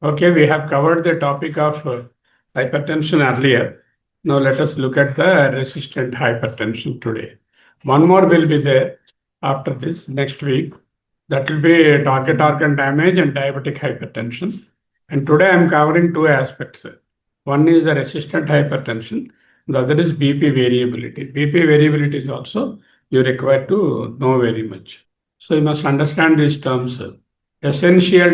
Okay, we have covered the topic of hypertension earlier. Now let us look at the resistant hypertension today. One more will be there after this next week. That will be target organ damage and diabetic hypertension. And today I am covering two aspects. One is the resistant hypertension. The other is BP variability. BP variability is also you require to know very much. So you must understand these terms. Essential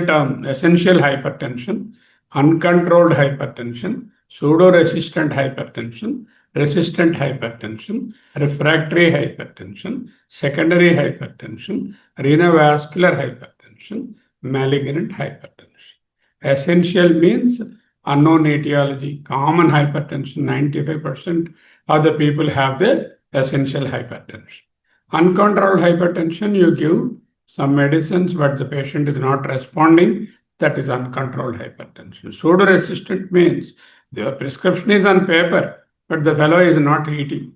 hypertension, uncontrolled hypertension, pseudo-resistant hypertension, resistant hypertension, refractory hypertension, secondary hypertension, renovascular hypertension, malignant hypertension. Essential means unknown etiology, common hypertension, 95% of the people have the essential hypertension. Uncontrolled hypertension, you give some medicines, but the patient is not responding. That is uncontrolled hypertension. Pseudo-resistant means the prescription is on paper, but the fellow is not eating.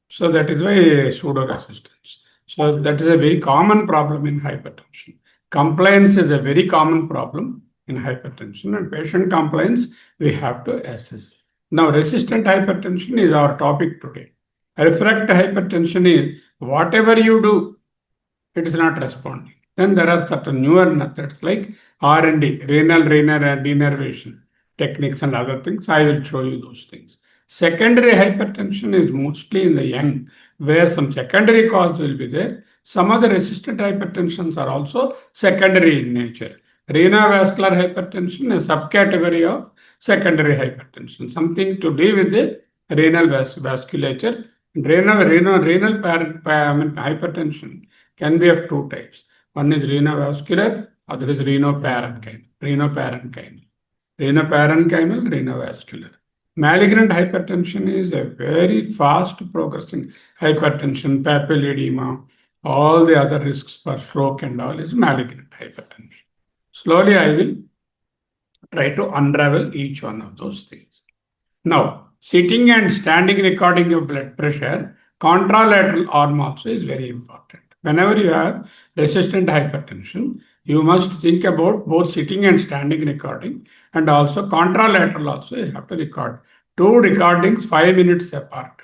So that is why pseudo-resistance. So that is a very common problem in hypertension. Compliance is a very common problem in hypertension, and patient compliance we have to assess. Now, resistant hypertension is our topic today. Refractory hypertension is whatever you do, it is not responding. Then there are certain newer methods like R&D, renal denervation techniques and other things. I will show you those things. Secondary hypertension is mostly in the young, where some secondary cause will be there. Some of the resistant hypertensions are also secondary in nature. Renovascular hypertension is a subcategory of secondary hypertension, something to do with the renal vasculature. Renal hypertension can be of two types. One is renovascular, other is renoparenchymal. Renovascular. Malignant hypertension is a very fast progressing hypertension, papilledema, all the other risks for stroke and all is malignant hypertension. Slowly I will try to unravel each one of those things. Now, sitting and standing recording of blood pressure, contralateral arm also is very important. Whenever you have resistant hypertension, you must think about both sitting and standing recording, and also contralateral also you have to record. Two recordings 5 minutes apart.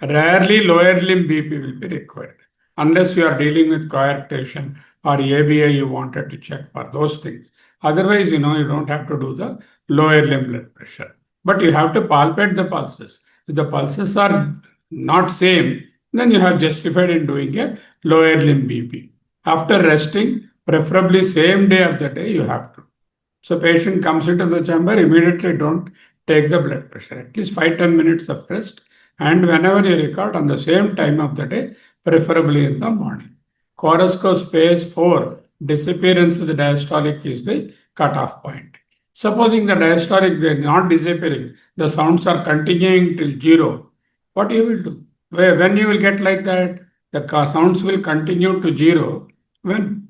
Rarely lower limb BP will be required unless you are dealing with coarctation or ABI you wanted to check for those things. Otherwise, you don't have to do the lower limb blood pressure. But you have to palpate the pulses. If the pulses are not same, then you have justified in doing a lower limb BP. After resting, preferably same day of the day, you have to. So patient comes into the chamber, immediately don't take the blood pressure. At least 5-10 minutes of rest. And whenever you record on the same time of the day, preferably in the morning. Coruscos phase 4, disappearance of the diastolic is the cutoff point. Supposing the diastolic they are not disappearing, the sounds are continuing till 0. What you will do? When you will get like that, the sounds will continue to 0. When?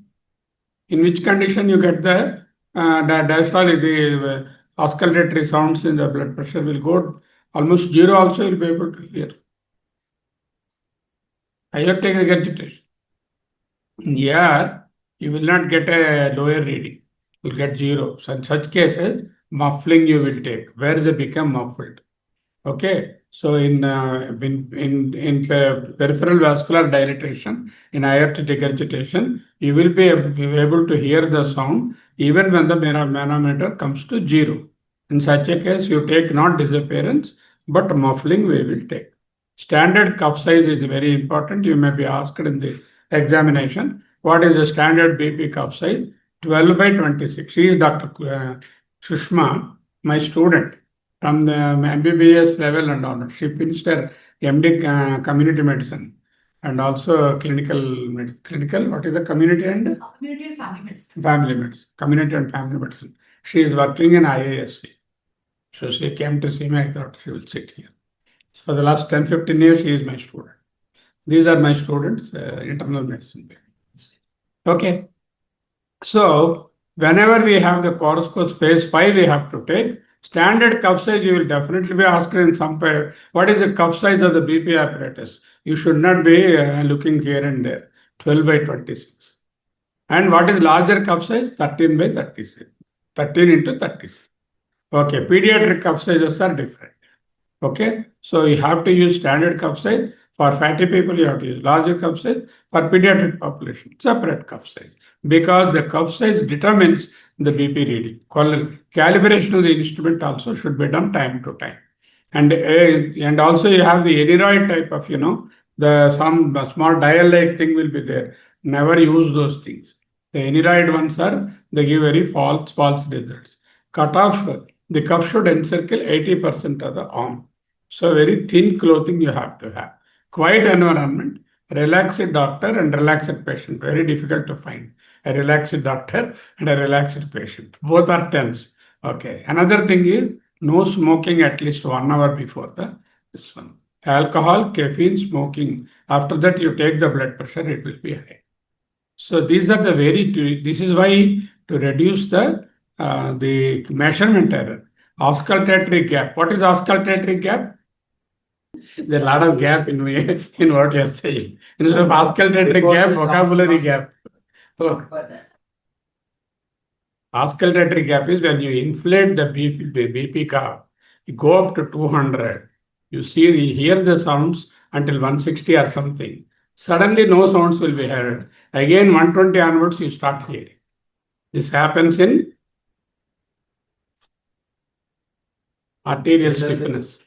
In which condition you get the diastolic, the oscillatory sounds in the blood pressure will go almost 0 also you will be able to hear. Aortic regurgitation. Here, you will not get a lower reading. You will get 0. So in such cases, muffling you will take. Where does it become muffled? Okay. So in peripheral vascular dilatation, in aortic regurgitation, you will be able to hear the sound even when the manometer comes to 0. In such a case, you take not disappearance, but muffling we will take. Standard cuff size is very important. You may be asked in the examination, what is the standard BP cuff size? 12/26. She is Dr. Sushma, my student from the MBBS level and on. She finished her MD community medicine and also clinical, what is the community and? Community and family medicine. Family medicine, community and family medicine. She is working in IASC. So she came to see me, I thought she will sit here. For the last 10-15 years, she is my student. These are my students, internal medicine. Okay. So, whenever we have the Coruscos phase 5, we have to take standard cuff size. You will definitely be asked in some period, what is the cuff size of the BP apparatus? You should not be looking here and there. 12/26. And what is larger cuff size? 13/36. 13 into 30. Okay, pediatric cuff sizes are different. Okay, so you have to use standard cuff size. For fatty people, you have to use larger cuff size. For pediatric population, separate cuff size. Because the cuff size determines the BP reading. Calibration of the instrument also should be done time to time. And also you have the aneroid type of, the some small dial-like thing will be there. Never use those things. The aneroid ones they give very false results. Cutoff, the cuff should encircle 80% of the arm. So very thin clothing you have to have. Quiet environment, relaxed doctor and relaxed patient. Very difficult to find. A relaxed doctor and a relaxed patient. Both are tense. Okay. Another thing is no smoking at least 1 hour before this one. Alcohol, caffeine, smoking. After that, you take the blood pressure, it will be high. So these are this is why to reduce the measurement error. Auscultatory gap. What is auscultatory gap? There's a lot of gap in what you're saying. Instead of auscultatory gap, vocabulary gap. Auscultatory gap is when you inflate the BP curve, you go up to 200, you hear the sounds until 160 or something. Suddenly no sounds will be heard. Again 120 onwards you start hearing. This happens in arterial stiffness,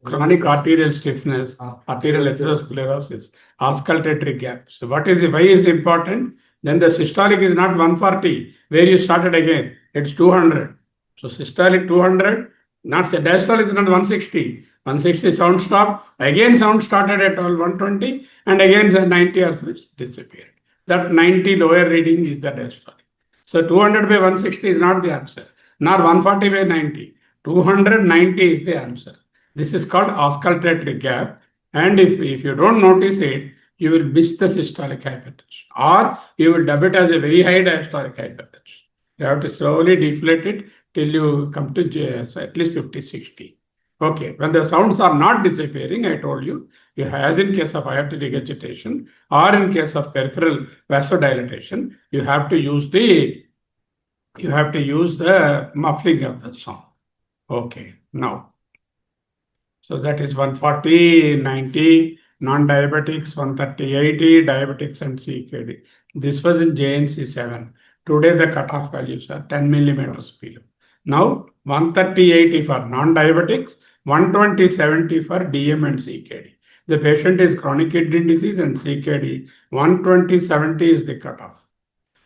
chronic arterial stiffness, arterial atherosclerosis, auscultatory gap. So why is it important? Then the systolic is not 140, where you started again. It's 200. So systolic 200, not the diastolic is not 160. 160 sound stop. Again sound started at 120 and again the 90 or switch disappeared. That 90 lower reading is the diastolic. So 200 by 160 is not the answer. Nor 140 by 90. 290 is the answer. This is called auscultatory gap. And if you don't notice it, you will miss the systolic hypertension, or you will dub it as a very high diastolic hypertension. You have to slowly deflate it till you come to at least 50, 60. Okay, when the sounds are not disappearing, I told you, as in case of aortic regurgitation or in case of peripheral vasodilatation, you have to use the muffling of the sound. Okay, now, so that is 140, 90, non-diabetics, 130, 80, diabetics and CKD. This was in JNC 7. Today the cutoff values are 10 millimeters below. Now 130, 80 for non-diabetics, 120, 70 for DM and CKD. The patient is chronic kidney disease and CKD. 120, 70 is the cutoff.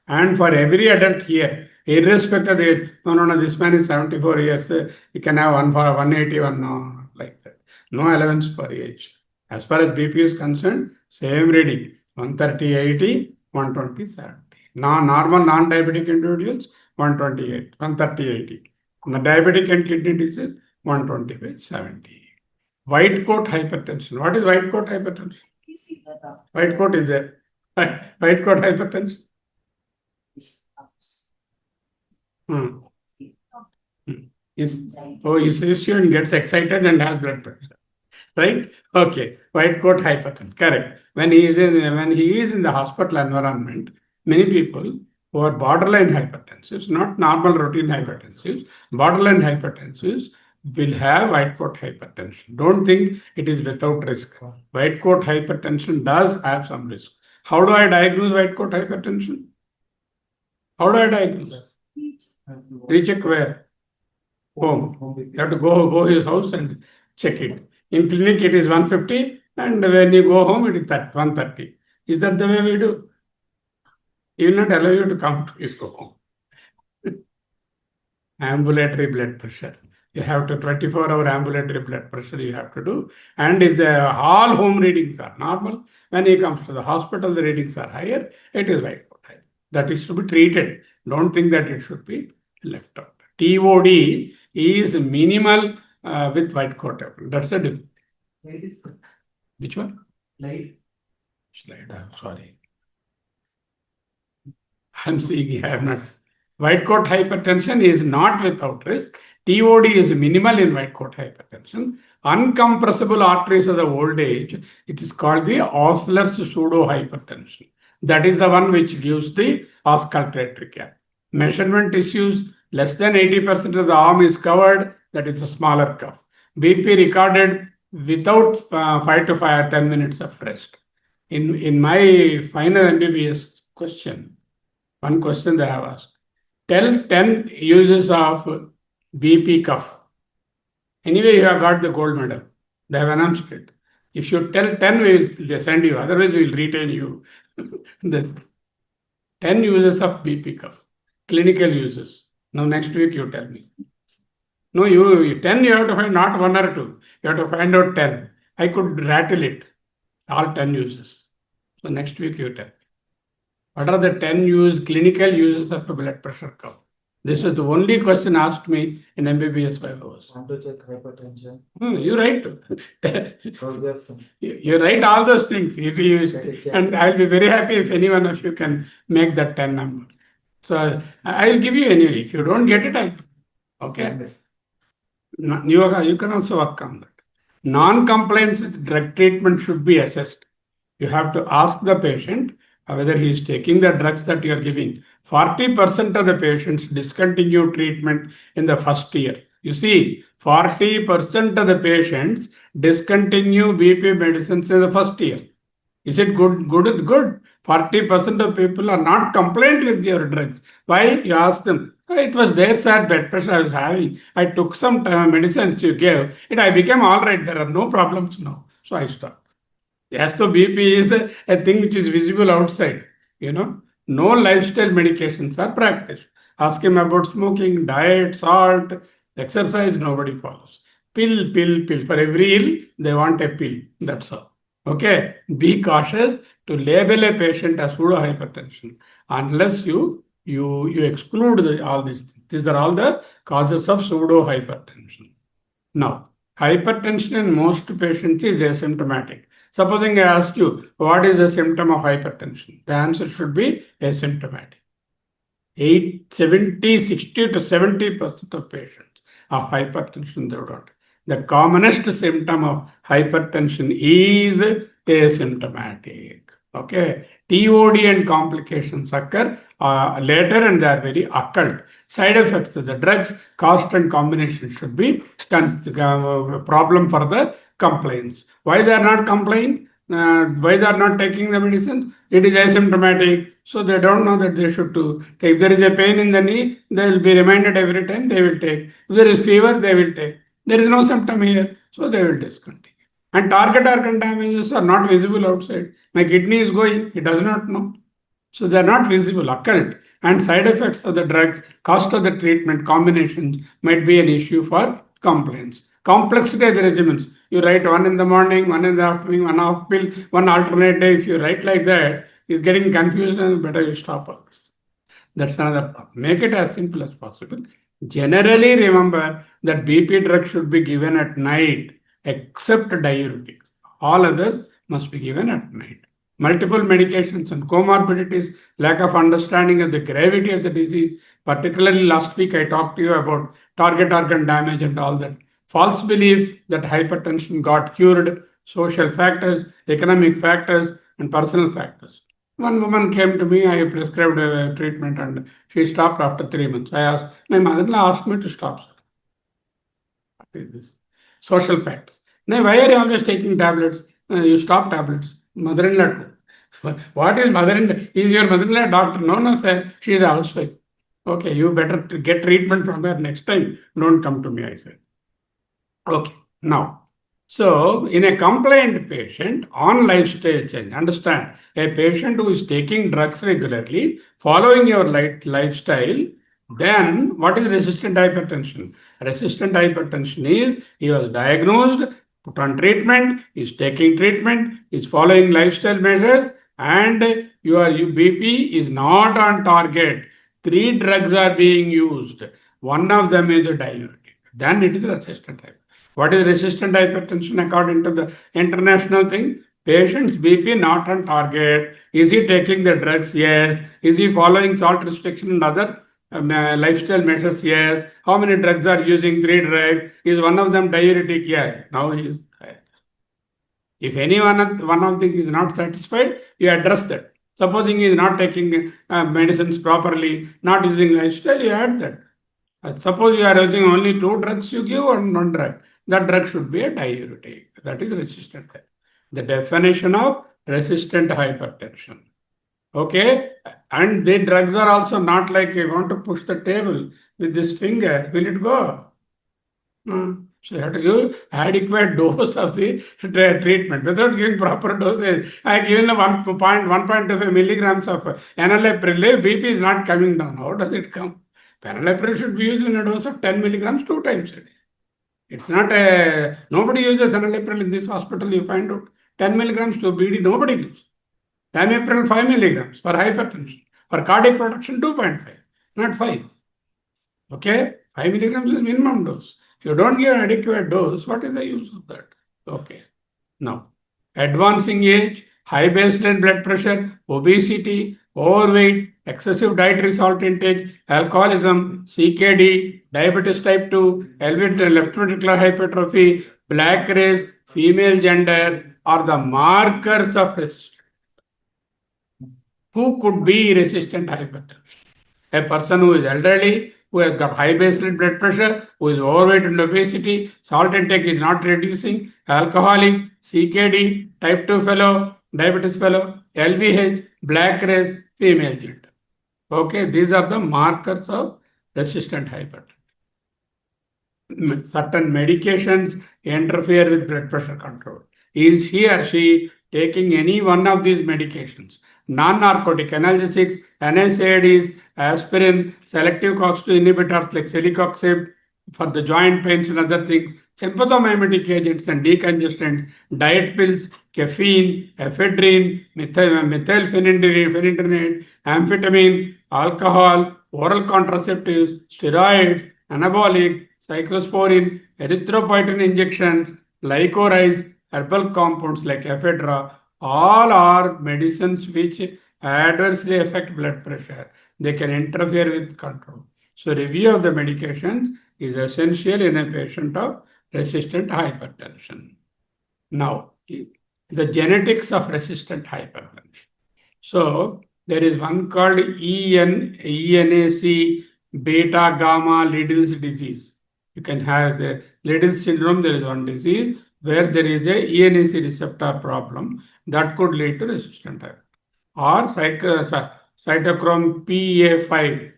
And for every adult here, irrespective of the age, no, this man is 74 years, he can have 181, no, like that. No allowance for age. As far as BP is concerned, same reading, 130, 80, 120, 70. Normal non-diabetic individuals, 128, 130, 80. The diabetic and kidney disease, 125, 70. White coat hypertension. What is white coat hypertension? White coat is there. White coat hypertension. His student gets excited and has blood pressure. Right? Okay. White coat hypertension. Correct. When he is in the hospital environment, many people who are borderline hypertensives, not normal routine hypertensives, borderline hypertensives will have white coat hypertension. Don't think it is without risk. White coat hypertension does have some risk. How do I diagnose white coat hypertension? How do I diagnose? Recheck where? Home. You have to go his house and check it. In clinic, it is 150, and when you go home, it is 130. Is that the way we do? He will not allow you to come to his home. Ambulatory blood pressure. You have to 24-hour ambulatory blood pressure you have to do. And if the all home readings are normal, when he comes to the hospital, the readings are higher, it is white coat high. That is to be treated. Don't think that it should be left out. TOD is minimal with white coat. That's the difference. Which one? Slide. I'm sorry. I'm seeing I have not. White coat hypertension is not without risk. TOD is minimal in white coat hypertension. Uncompressible arteries of the old age, it is called the Osler's pseudo hypertension. That is the one which gives the auscultatory gap. Measurement issues, Less than 80% of the arm is covered, that is a smaller cuff. BP recorded without 5 to 5 or 10 minutes of rest. In my final MBBS question, one question they have asked, tell 10 uses of BP cuff. Anyway, you have got the gold medal. They have announced it. If you tell 10, they send you. Otherwise, we will retain you. This 10 uses of BP cuff, clinical uses. Now, next week, you tell me. No, 10 you have to find, not one or two. You have to find out 10. I could rattle it, all 10 uses. So, next week, you tell. What are the 10 clinical uses of a blood pressure cuff? This is the only question asked me in MBBS 5 hours. Want to check hypertension? You write. You write all those things. And I'll be very happy if any one of you can make that 10 number. So I'll give you anyway. If you don't get it, okay. You can also work on that. Non-compliance with drug treatment should be assessed. You have to ask the patient whether he is taking the drugs that you are giving. 40% of the patients discontinue treatment in the first year. You see, 40% of the patients discontinue BP medicines in the first year. Is it good? Good. 40% of people are not compliant with your drugs. Why? You ask them. It was there, sir, blood pressure I was having. I took some medicines you gave. I became all right. There are no problems now. So I stopped. As the BP is a thing which is visible outside, no lifestyle medications are practiced. Ask him about smoking, diet, salt, exercise, nobody follows. Pill. For every ill, they want a pill. That's all. Okay. Be cautious to label a patient as pseudo hypertension unless you exclude all these things. These are all the causes of pseudo hypertension. Now, hypertension in most patients is asymptomatic. Supposing I ask you, what is the symptom of hypertension? The answer should be asymptomatic. 60 to 70% of patients have hypertension, they don't. The commonest symptom of hypertension is asymptomatic. Okay. TOD and complications occur later and they are very occult. Side effects of the drugs, cost and combination should be a problem for the complaints. Why they are not complying? Why they are not taking the medicine? It is asymptomatic, so they don't know that they should take. If there is a pain in the knee, they will be reminded every time they will take. If there is fever, they will take. There is no symptom here, so they will discontinue. And target organ damages are not visible outside. My kidney is going, he does not know. So they are not visible, occult. And side effects of the drugs, cost of the treatment, combinations might be an issue for complaints. Complexity of the regimens. You write one in the morning, one in the afternoon, one half pill, one alternate day. If you write like that, it's getting confused and better you stop all this. That's another problem. Make it as simple as possible. Generally, remember that BP drug should be given at night except diuretics. All others must be given at night. Multiple medications and comorbidities, lack of understanding of the gravity of the disease. Particularly last week, I talked to you about target organ damage and all that. False belief that hypertension got cured, social factors, economic factors, and personal factors. One woman came to me, I prescribed a treatment and she stopped after 3 months. I asked, my mother-in-law asked me to stop. What is this? Social factors. Now, why are you always taking tablets? You stop tablets. Mother-in-law. What is mother-in-law? Is your mother-in-law a doctor? No, sir. She is a housewife. Okay, you better get treatment from her next time. Don't come to me, I said. Okay, now. So, in a compliant patient on lifestyle change, understand, a patient who is taking drugs regularly, following your lifestyle, then what is resistant hypertension? Resistant hypertension is he was diagnosed, put on treatment, is taking treatment, is following lifestyle measures, and your BP is not on target. 3 drugs are being used. One of them is a diuretic. Then it is resistant hypertension. What is resistant hypertension according to the international thing? Patient's BP not on target. Is he taking the drugs? Yes. Is he following salt restriction and other lifestyle measures? Yes. How many drugs are using? 3 drugs. Is one of them diuretic? Yeah. Now he is. If any one of things is not satisfied, you address that. Supposing he is not taking medicines properly, not using lifestyle, you add that. Suppose you are using only two drugs, you give one drug. That drug should be a diuretic. That is resistant. The definition of resistant hypertension. Okay, and the drugs are also not like you want to push the table with this finger. Will it go? So you have to give adequate dose of the treatment. Without giving proper dosage, I have given 1.25 milligrams of enalapril, BP is not coming down. How does it come? Enalapril should be used in a dose of 10 milligrams 2 times a day. It's not a, nobody uses enalapril in this hospital, you find out. 10 milligrams to BD, nobody gives. Tamiflu 5 milligrams for hypertension. For cardiac protection, 2.5, not 5. Okay? 5 milligrams is minimum dose. If you don't give adequate dose, what is the use of that? Okay. Now, advancing age, high baseline blood pressure, obesity, overweight, excessive dietary salt intake, alcoholism, CKD, diabetes type 2, elevated left ventricular hypertrophy, black race, female gender are the markers of resistance. Who could be resistant hypertension? A person who is elderly, who has got high baseline blood pressure, who is overweight and obesity, salt intake is not reducing, alcoholic, CKD, type 2 fellow, diabetes fellow, LVH, black race, female gender. Okay, these are the markers of resistant hypertension. Certain medications interfere with blood pressure control. Is he or she taking any one of these medications? Non-narcotic analgesics, NSAIDs, aspirin, selective COX-2 inhibitors like celecoxib for the joint pains and other things, sympathomimetic agents and decongestants, diet pills, caffeine, ephedrine, methylphenidate, amphetamine, alcohol, oral contraceptives, steroids, anabolic, cyclosporin, erythropoietin injections, licorice, herbal compounds like ephedra, all are medicines which adversely affect blood pressure. They can interfere with control. So review of the medications is essential in a patient of resistant hypertension. Now, the genetics of resistant hypertension. So there is one called ENAC beta gamma Liddle's disease. You can have the Liddle's syndrome. There is one disease where there is a ENAC receptor problem that could lead to resistant hypertension. Or cytochrome PA5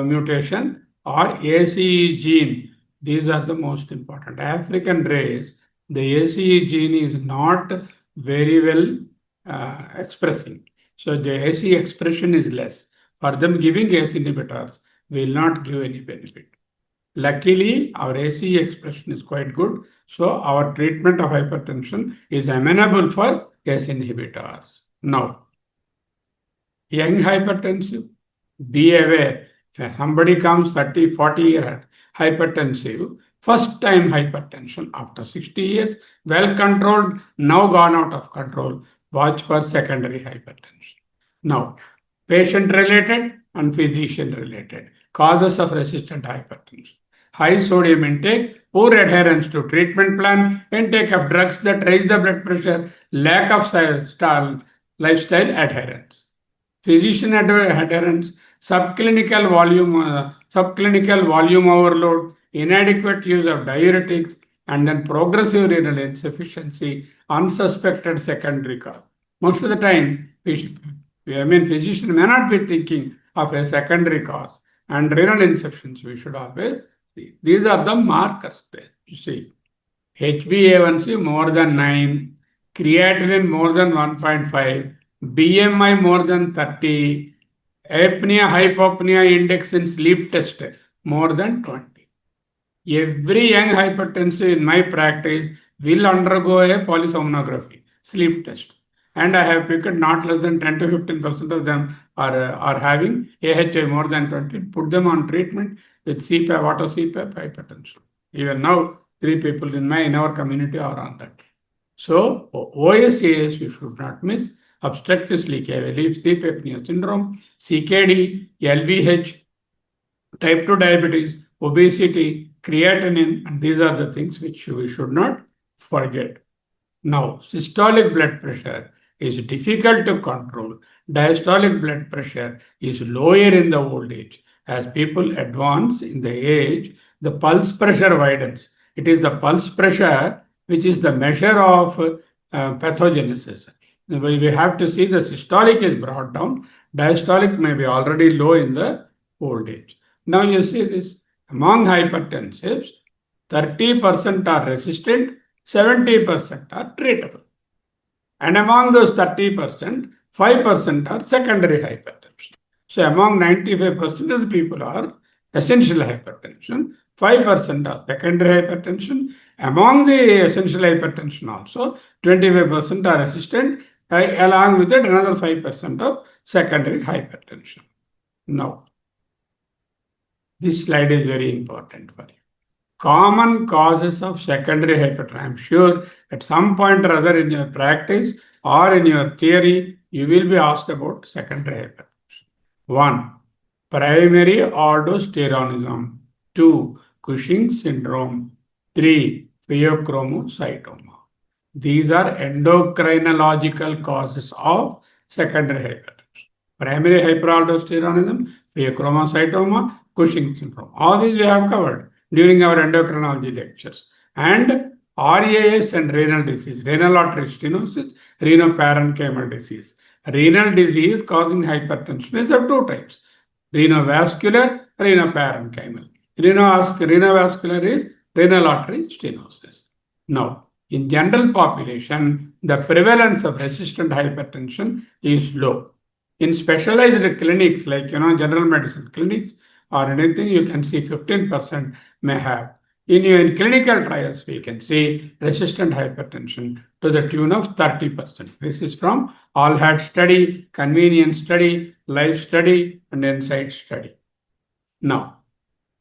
mutation or ACE gene. These are the most important. African race, the ACE gene is not very well expressing. So the ACE expression is less. For them, giving ACE inhibitors will not give any benefit. Luckily, our ACE expression is quite good. So our treatment of hypertension is amenable for ACE inhibitors. Now, young hypertensive, be aware. If somebody comes 30, 40 year hypertensive, first time hypertension after 60 years, well controlled, now gone out of control, watch for secondary hypertension. Now, patient related and physician related causes of resistant hypertension. High sodium intake, poor adherence to treatment plan, intake of drugs that raise the blood pressure, lack of lifestyle adherence. Physician adherence, subclinical volume overload, inadequate use of diuretics, and then progressive renal insufficiency, unsuspected secondary cause. Most of the time, physician may not be thinking of a secondary cause, and renal insufficiency we should always see. These are the markers there. You see, HbA1c more than 9, creatinine more than 1.5, BMI more than 30, apnea hypopnea index in sleep test more than 20. Every young hypertensive in my practice will undergo a polysomnography, sleep test. And I have picked not less than 10 to 15% of them are having AHI more than 20. Put them on treatment with CPAP, auto CPAP, hypertension. Even now, 3 people in our community are on that. So, OSAS you should not miss. Obstructive sleep apnea syndrome, CKD, LVH, type 2 diabetes, obesity, creatinine, and these are the things which we should not forget. Now, systolic blood pressure is difficult to control. Diastolic blood pressure is lower in the old age. As people advance in the age, the pulse pressure widens. It is the pulse pressure which is the measure of pathogenesis. We have to see the systolic is brought down, diastolic may be already low in the old age. Now you see this, among hypertensives, 30% are resistant, 70% are treatable. And among those 30%, 5% are secondary hypertension. So among 95% of the people are essential hypertension, 5% are secondary hypertension. Among the essential hypertension also, 25% are resistant, along with it another 5% of secondary hypertension. Now, this slide is very important for you. Common causes of secondary hypertension. I'm sure at some point or other in your practice or in your theory, you will be asked about secondary hypertension. 1. Primary aldosteronism. 2. Cushing syndrome. 3. Pheochromocytoma. These are endocrinological causes of secondary hypertension. Primary hyperaldosteronism, pheochromocytoma, Cushing syndrome. All these we have covered during our endocrinology lectures. And RAS and renal disease, renal artery stenosis, renoparenchymal disease. Renal disease causing hypertension is of two types: renovascular, renoparenchymal. Renovascular is renal artery stenosis. Now, in general population, the prevalence of resistant hypertension is low. In specialized clinics like general medicine clinics or anything, you can see 15% may have. In clinical trials, we can see resistant hypertension to the tune of 30%. This is from ALLHAT study, convenience study, life study, and insight study. Now,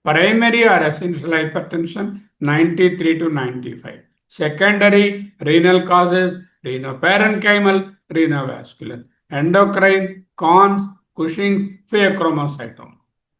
primary or essential hypertension, 93 to 95. Secondary, renal causes, renoparenchymal, renovascular. Endocrine, cons, Cushing's, pheochromocytoma.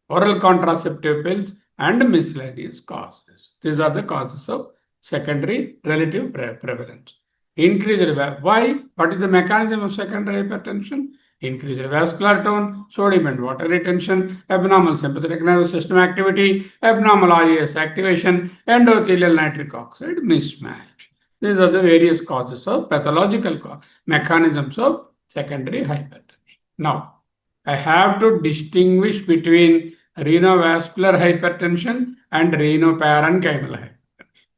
Oral contraceptive pills and miscellaneous causes. These are the causes of secondary relative prevalence. Increased, why? What is the mechanism of secondary hypertension? Increased vascular tone, sodium and water retention, abnormal sympathetic nervous system activity, abnormal RAS activation, endothelial nitric oxide mismatch. These are the various causes of pathological mechanisms of secondary hypertension. Now, I have to distinguish between renovascular hypertension and renoparenchymal hypertension.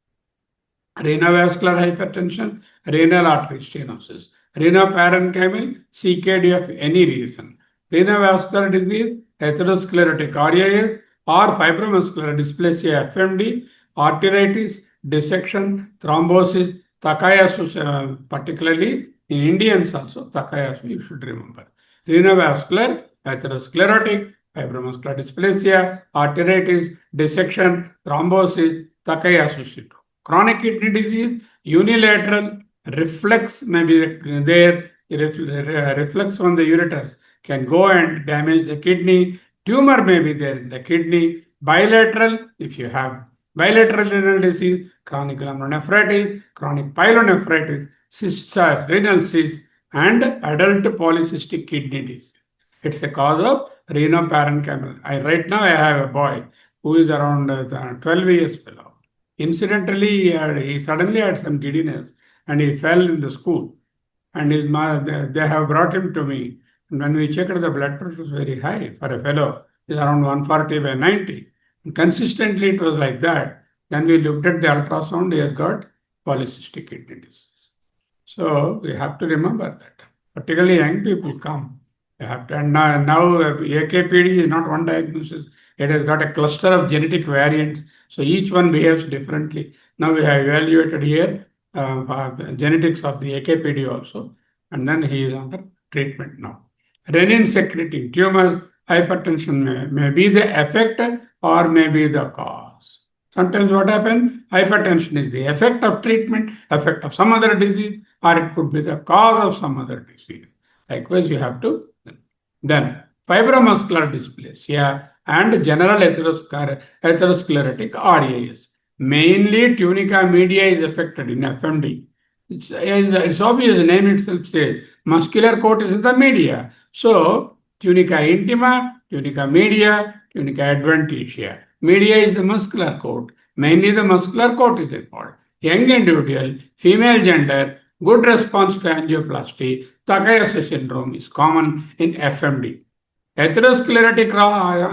Renovascular hypertension, renal artery stenosis. Renoparenchymal, CKD of any reason. Renovascular disease, atherosclerotic RAS or fibromuscular dysplasia FMD, arteritis, dissection, thrombosis, Takayasu, particularly in Indians also, Takayasu you should remember. Renovascular, atherosclerotic, fibromuscular dysplasia, arteritis, dissection, thrombosis, Takayasu syndrome. Chronic kidney disease, unilateral, reflex may be there, reflex on the ureters can go and damage the kidney, tumor may be there in the kidney, bilateral, if you have bilateral renal disease, chronic glomerulonephritis, chronic pyelonephritis, cysts, renal cysts, and adult polycystic kidney disease. It's a cause of renoparenchymal. Right now I have a boy who is around 12 years below. Incidentally, he suddenly had some giddiness and he fell in the school. And his mother, they have brought him to me. And when we checked, the blood pressure was very high for a fellow. It's around 140 by 90. And consistently, it was like that. Then we looked at the ultrasound. He has got polycystic kidney disease. So we have to remember that. Particularly young people come. They have to, and now AKPD is not one diagnosis. It has got a cluster of genetic variants. So each one behaves differently. Now we have evaluated here genetics of the AKPD also. And then he is under treatment now. Renin secreting tumors, hypertension may be the effect or may be the cause. Sometimes what happens? Hypertension is the effect of treatment, effect of some other disease, or it could be the cause of some other disease. Likewise, you have to. Then, fibromuscular dysplasia and general atherosclerotic RAS. Mainly, tunica media is affected in FMD. It's obvious, the name itself says muscular coat is the media. So, tunica intima, tunica media, tunica adventitia. Media is the muscular coat. Mainly the muscular coat is involved. Young individual, female gender, good response to angioplasty, Takayama syndrome is common in FMD. Atherosclerotic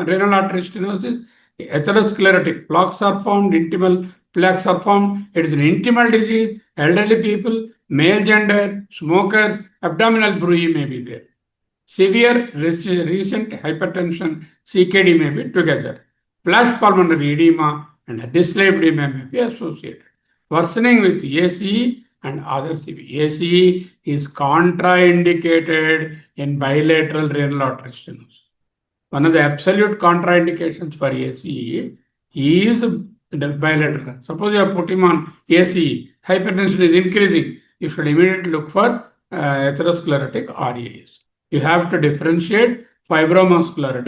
renal artery stenosis, atherosclerotic plaques are formed, intimal plaques are formed. It is an intimal disease, elderly people, male gender, smokers, abdominal bruit may be there. Severe recent hypertension, CKD may be together. Flash pulmonary edema and dyslipidemia may be associated. Worsening with ACE and other CV. ACE is contraindicated in bilateral renal artery stenosis. One of the absolute contraindications for ACE is bilateral. Suppose you have put him on ACE, hypertension is increasing, you should immediately look for atherosclerotic RAS. You have to differentiate fibromuscular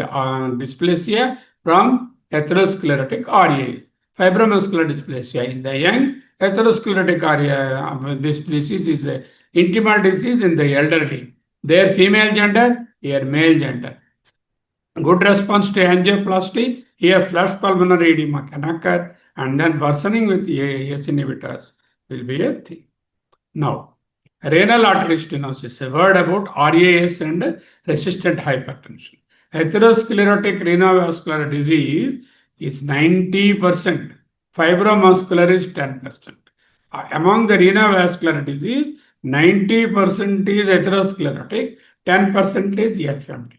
dysplasia from atherosclerotic RAS. Fibromuscular dysplasia in the young, atherosclerotic RAS, this disease is an intimal disease in the elderly. Their female gender, here male gender. Good response to angioplasty, here flash pulmonary edema can occur, and then worsening with ACE inhibitors will be a thing. Now, renal artery stenosis, a word about RAS and resistant hypertension. Atherosclerotic renovascular disease is 90%. Fibromuscular is 10%. Among the renovascular disease, 90% is atherosclerotic, 10% is FMD.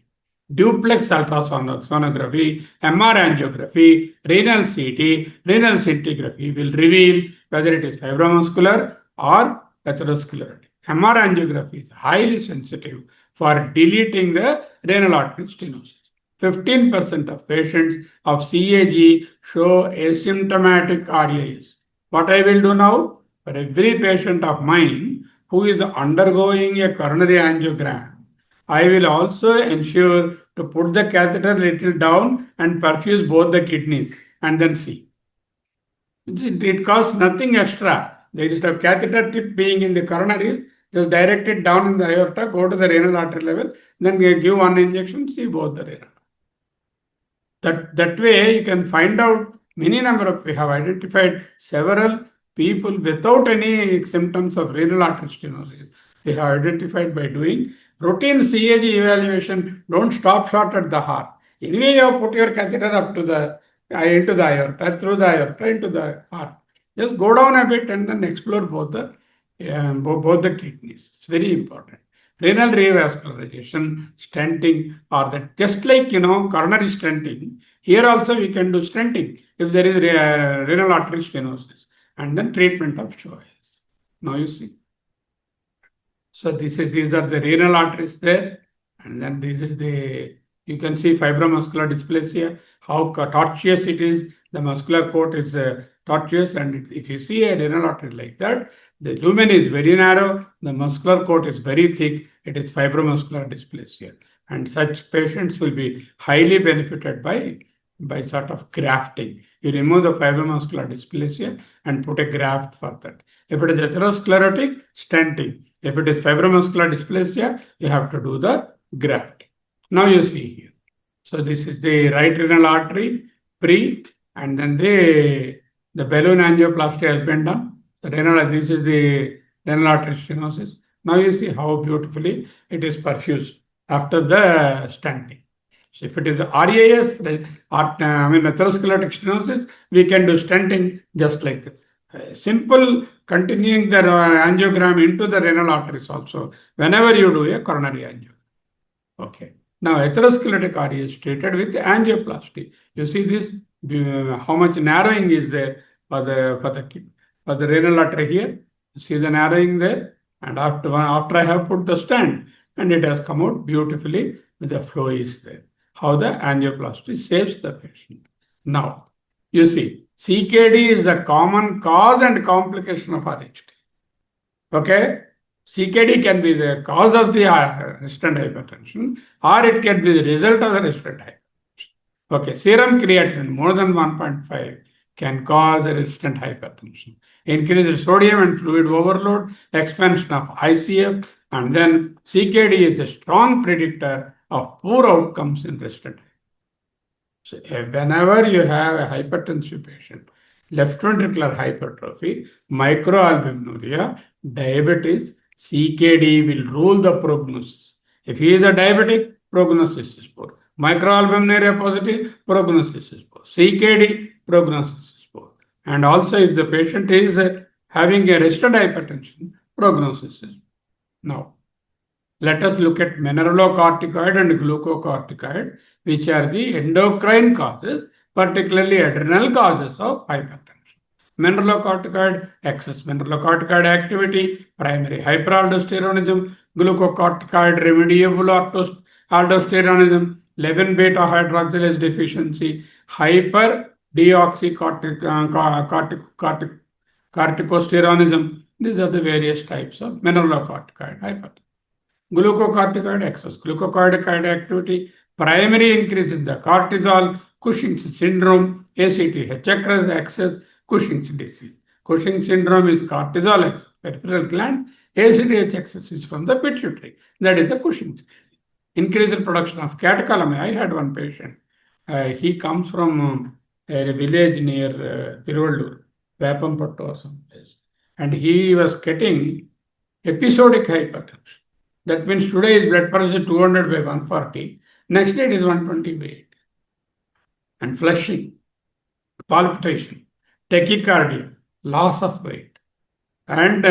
Duplex ultrasonography, MR angiography, renal CT, renal scintigraphy will reveal whether it is fibromuscular or atherosclerotic. MR angiography is highly sensitive for deleting the renal artery stenosis. 15% of patients of CAG show asymptomatic RAS. What I will do now, for every patient of mine who is undergoing a coronary angiogram, I will also ensure to put the catheter little down and perfuse both the kidneys and then see. It costs nothing extra. There is a catheter tip being in the coronaries, just direct it down in the aorta, go to the renal artery level, then give one injection, see both the renal. That way you can find out many number of, we have identified several people without any symptoms of renal artery stenosis. We have identified by doing routine CAG evaluation. Don't stop short at the heart. Anyway, you have put your catheter up to the into the aorta, through the aorta, into the heart. Just go down a bit and then explore both the kidneys. It's very important. Renal revascularization, stenting, or that just like coronary stenting. Here also we can do stenting if there is renal artery stenosis, and then treatment of choice. Now you see. So these are the renal arteries there, and then this is you can see fibromuscular dysplasia, how tortuous it is. The muscular coat is tortuous, and if you see a renal artery like that, the lumen is very narrow, the muscular coat is very thick, it is fibromuscular dysplasia. And such patients will be highly benefited by sort of grafting. You remove the fibromuscular dysplasia and put a graft for that. If it is atherosclerotic, stenting. If it is fibromuscular dysplasia, you have to do the graft. Now you see here. So this is the right renal artery, and then the balloon angioplasty has been done. This is the renal artery stenosis. Now you see how beautifully it is perfused after the stenting. So if it is the RAS, atherosclerotic stenosis, we can do stenting just like this. Simple continuing the angiogram into the renal arteries also, whenever you do a coronary angiogram. Okay. Now atherosclerotic RAS treated with angioplasty. You see this, how much narrowing is there for the renal artery here. You see the narrowing there, and after I have put the stent, and it has come out beautifully with the flow is there. How the angioplasty saves the patient. Now, you see, CKD is the common cause and complication of RHD. Okay? CKD can be the cause of the resistant hypertension, or it can be the result of the resistant hypertension. Okay, serum creatinine more than 1.5 can cause a resistant hypertension. Increased sodium and fluid overload, expansion of ICF, and then CKD is a strong predictor of poor outcomes in resistant hypertension. So whenever you have a hypertensive patient, left ventricular hypertrophy, microalbuminuria, diabetes, CKD will rule the prognosis. If he is a diabetic, prognosis is poor. Microalbuminuria positive, prognosis is poor. CKD, prognosis is poor. And also if the patient is having a resistant hypertension, prognosis is poor. Now, let us look at mineralocorticoid and glucocorticoid, which are the endocrine causes, particularly adrenal causes of hypertension. Mineralocorticoid, excess mineralocorticoid activity, primary hyperaldosteronism, glucocorticoid, remediable aldosteronism, 11 beta hydroxylase deficiency, hyperdeoxycorticosteronism. These are the various types of mineralocorticoid hypertension. Glucocorticoid excess, glucocorticoid activity, primary increase in the cortisol, Cushing's syndrome, ACTH excess, Cushing's disease. Cushing's syndrome is cortisol excess, peripheral gland, ACTH excess is from the pituitary. That is the Cushing's disease. Increased production of catecholamine. I had one patient. He comes from a village near Tiruvallur, Vapampattu or some place. And he was getting episodic hypertension. That means today his blood pressure is 200 by 140. Next day it is 120 by 80. And flushing, palpitation, tachycardia, loss of weight. And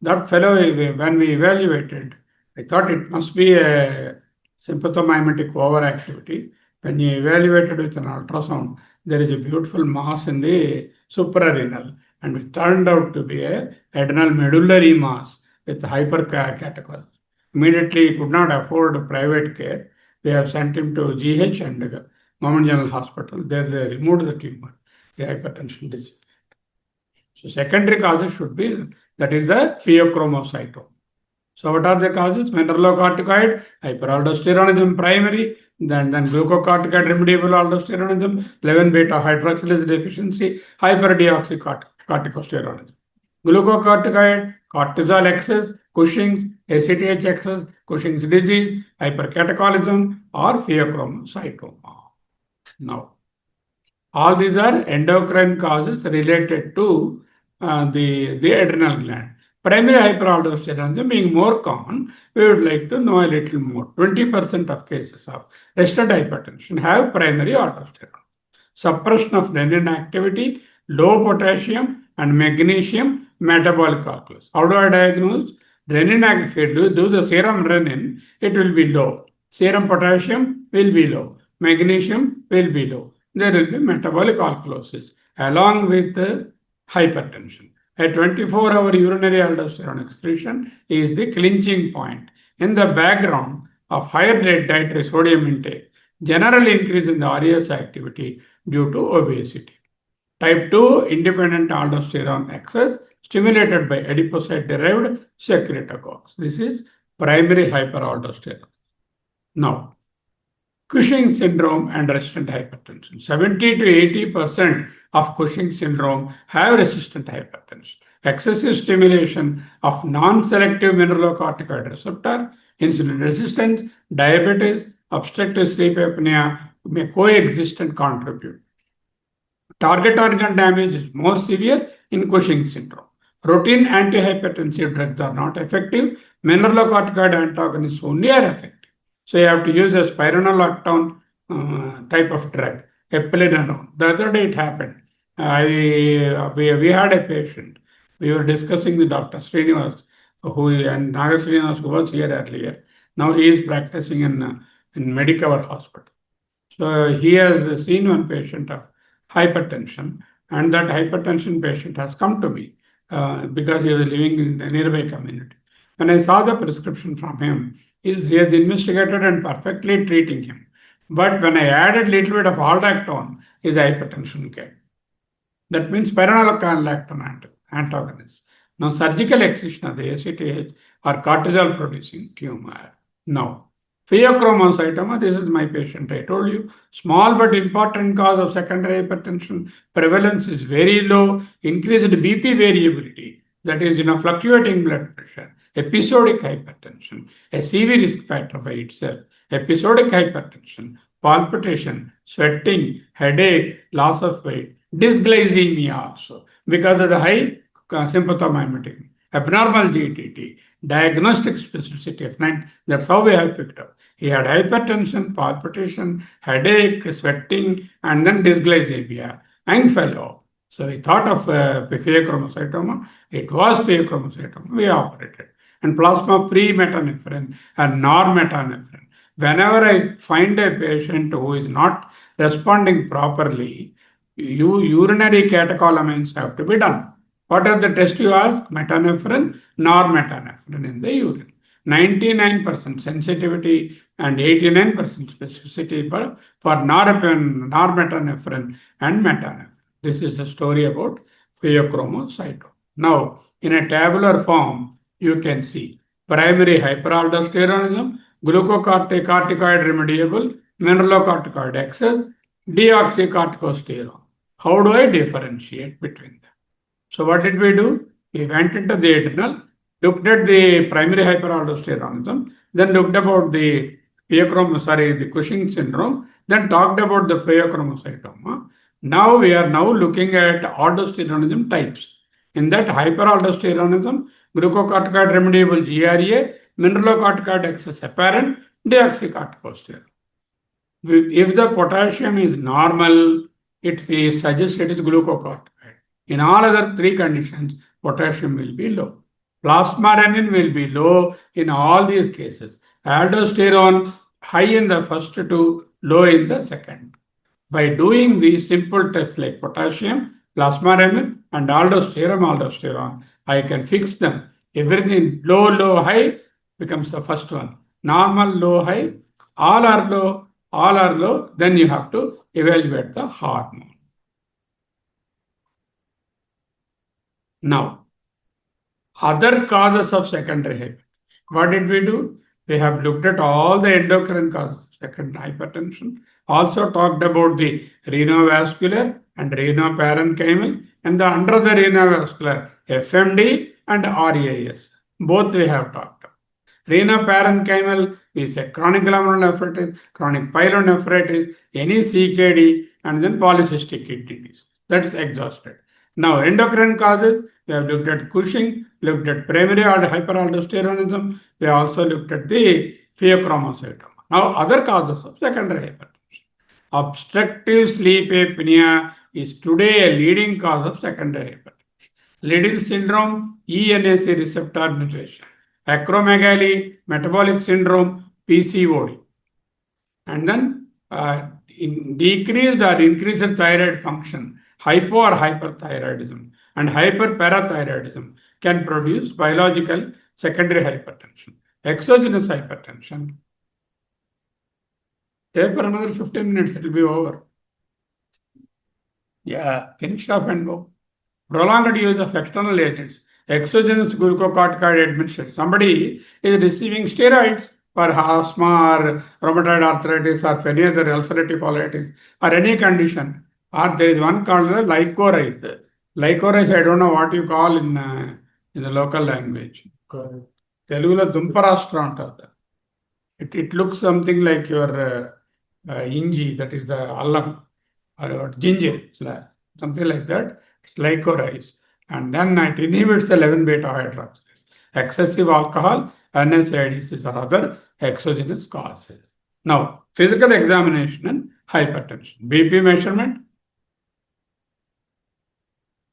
that fellow, when we evaluated, I thought it must be a sympathomimetic overactivity. When you evaluated with an ultrasound, there is a beautiful mass in the suprarenal, and it turned out to be a adrenal medullary mass with hypercatecholism. Immediately, he could not afford private care. They have sent him to GH and Government General Hospital. There they removed the tumor, the hypertension disease. So secondary causes should be, that is the pheochromocytoma. So what are the causes? Mineralocorticoid, hyperaldosteronism primary, then glucocorticoid, remediable aldosteronism, 11 beta hydroxylase deficiency, hyperdeoxycorticosteronism. Glucocorticoid, cortisol excess, Cushing's, ACTH excess, Cushing's disease, hypercatecholism, or pheochromocytoma. Now, all these are endocrine causes related to the adrenal gland. Primary hyperaldosteronism being more common, we would like to know a little more. 20% of cases of resistant hypertension have primary aldosterone. Suppression of renin activity, low potassium and magnesium metabolic alkaloids. How do I diagnose? Renin, if you do the serum renin, it will be low. Serum potassium will be low. Magnesium will be low. There will be metabolic alkalosis along with the hypertension. A 24-hour urinary aldosterone excretion is the clinching point. In the background of higher dietary sodium intake, general increase in the RAS activity due to obesity. Type 2 independent aldosterone excess stimulated by adipocyte-derived secretagogues. This is primary hyperaldosteronism. Now, Cushing syndrome and resistant hypertension. 70 to 80% of Cushing syndrome have resistant hypertension. Excessive stimulation of non-selective mineralocorticoid receptor, insulin resistance, diabetes, obstructive sleep apnea may coexist and contribute. Target organ damage is more severe in Cushing syndrome. Routine antihypertensive drugs are not effective. Mineralocorticoid antagonists only are effective. So you have to use a spironolactone type of drug, eplerenone. The other day it happened. We had a patient. We were discussing with Dr. Srinivas, and Naga Srinivas, who was here earlier. Now he is practicing in Medicover Hospital. So he has seen one patient of hypertension, and that hypertension patient has come to me because he was living in the nearby community. When I saw the prescription from him, he has investigated and perfectly treating him. But when I added little bit of aldactone, his hypertension came. That means spironolactone antagonist. Now, surgical excision of the ACTH or cortisol producing tumor. Now, pheochromocytoma, this is my patient, I told you. Small but important cause of secondary hypertension. Prevalence is very low. Increased BP variability. That is, fluctuating blood pressure, episodic hypertension, a CV risk factor by itself, episodic hypertension, palpitation, sweating, headache, loss of weight, dysglycemia also because of the high sympathomimetic, abnormal GTT, diagnostic specificity of 9. That's how we have picked up. He had hypertension, palpitation, headache, sweating, and then dysglycemia. Young fellow. So we thought of pheochromocytoma. It was pheochromocytoma. We operated. And plasma-free metanephrine and normetanephrine. Whenever I find a patient who is not responding properly, urinary catecholamines have to be done. What are the tests you ask? Metanephrine, normetanephrine in the urine. 99% sensitivity and 89% specificity for normetanephrine and metanephrine. This is the story about pheochromocytoma. Now, in a tabular form, you can see primary hyperaldosteronism, glucocorticoid remediable, mineralocorticoid excess, deoxycorticosterone. How do I differentiate between them? So what did we do? We went into the adrenal, looked at the primary hyperaldosteronism, then looked about the the Cushing syndrome, then talked about the pheochromocytoma. Now we are looking at aldosteronism types. In that hyperaldosteronism, glucocorticoid remediable GRA, mineralocorticoid excess apparent, deoxycorticosterone. If the potassium is normal, it suggests it is glucocorticoid. In all other three conditions, potassium will be low. Plasma renin will be low in all these cases. Aldosterone high in the first two, low in the second. By doing these simple tests like potassium, plasma renin, and aldosterone, I can fix them. Everything low, high becomes the first one. Normal, low, high, all are low, then you have to evaluate the hormone. Now, other causes of secondary hypertension. What did we do? We have looked at all the endocrine causes of secondary hypertension, also talked about the renovascular and renoparenchymal, and under the renovascular, FMD and RAS. Both we have talked about. Renoparenchymal is a chronic glomerulonephritis, chronic pyelonephritis, any CKD, and then polycystic kidney disease. That is exhausted. Now, endocrine causes, we have looked at Cushing, looked at primary hyperaldosteronism, we also looked at the pheochromocytoma. Now, other causes of secondary hypertension. Obstructive sleep apnea is today a leading cause of secondary hypertension. Liddle syndrome, ENAC receptor mutation. Acromegaly, metabolic syndrome, PCOD. And then decreased or increased thyroid function, hypo or hyperthyroidism, and hyperparathyroidism can produce biological secondary hypertension. Exogenous hypertension. Stay for another 15 minutes, it will be over. Yeah, finish off and go. Prolonged use of external agents. Exogenous glucocorticoid administration. Somebody is receiving steroids for asthma or rheumatoid arthritis or any other ulcerative colitis or any condition. Or there is one called the licorice. Licorice, I don't know what you call in the local language. Telugulo దుంపరాష్ట్రం అంటారు. It looks something like your inji, that is the allam, or ginger, something like that. It's licorice. And then it inhibits the 11-beta hydroxylase. Excessive alcohol, NSAIDs are other exogenous causes. Now, physical examination and hypertension. BP measurement,